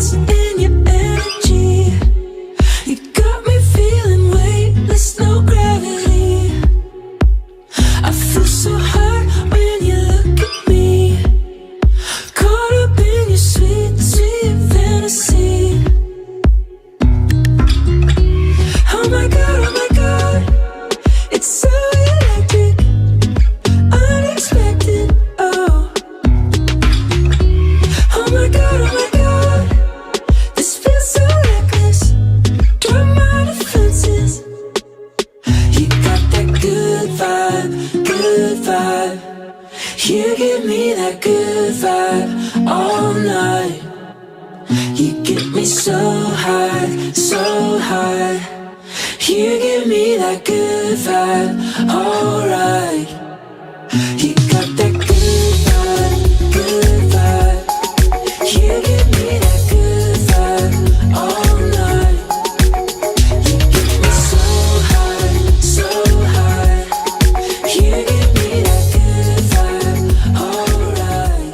lost in your energy. You got me feeling weightless, no gravity. I feel so hard when you look at me, caught up in your sweet, sweet fantasy. Oh my God, it's so electric, unexpected, oh. Oh my God, this feels so reckless, drop my defenses. You got that good vibe, you give me that good vibe all night. You get me so high, you give me that good vibe, alright. You got that good vibe, you give me that good vibe all night. You get me so high, you give me that good vibe, alright.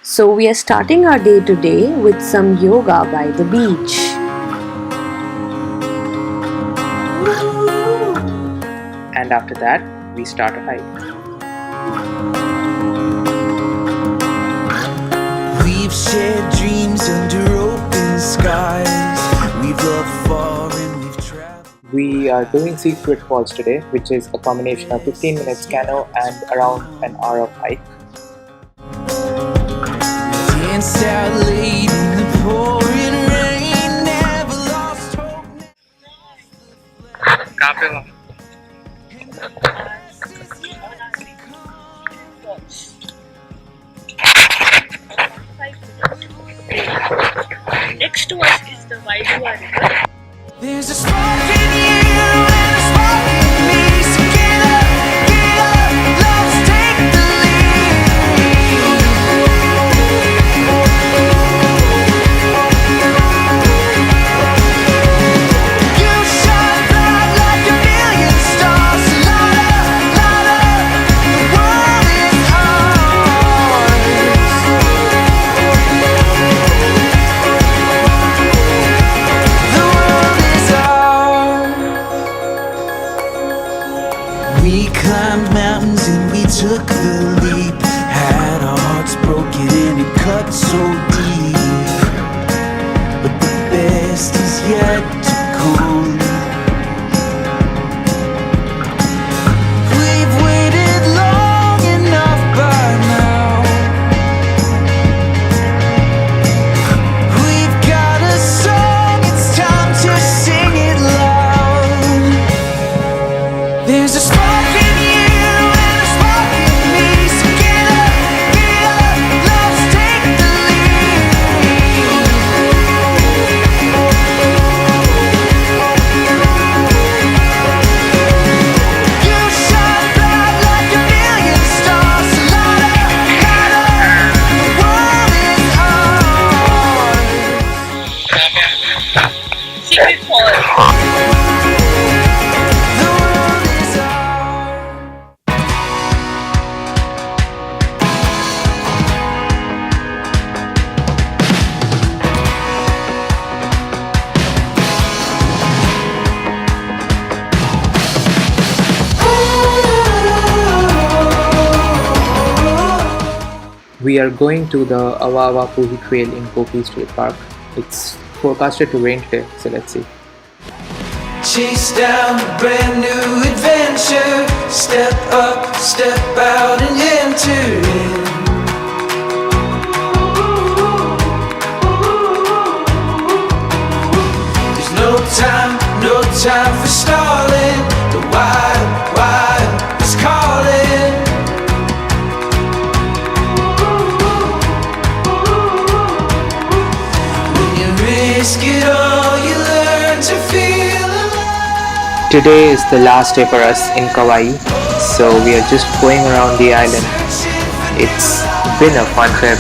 So we are starting our day today with some yoga by the beach. And after that, we start a hike. We've shared dreams under open skies. We've loved far and we've traveled. We are doing Secret Falls today, which is a combination of 15 minutes canoe and around an hour of hike. Danced out late in the pouring rain, never lost hope. Next to us is the WAILUA river. There's a spark in you and a spark in me. So get up, let's take the lead. You shine bright like a million stars. Light up, the world is ours. The world is ours. We climbed mountains and we took the leap. Had our hearts broken and it cut so deep. But the best is yet to come. We've waited long enough by now. We've got a song, it's time to sing it loud. There's a spark in you and a spark in me. So get up, let's take the lead. We are going to the Awawa Puhi Trail in Kopi State Park. It's forecasted to rain today, so let's see. Chase down a brand new adventure. Step up, step out and enter in. There's no time for stalling. The wild is calling. When you risk it all, you learn to feel alive. Today is the last day for us in Kauai, so we are just going around the island. It's been a fun trip.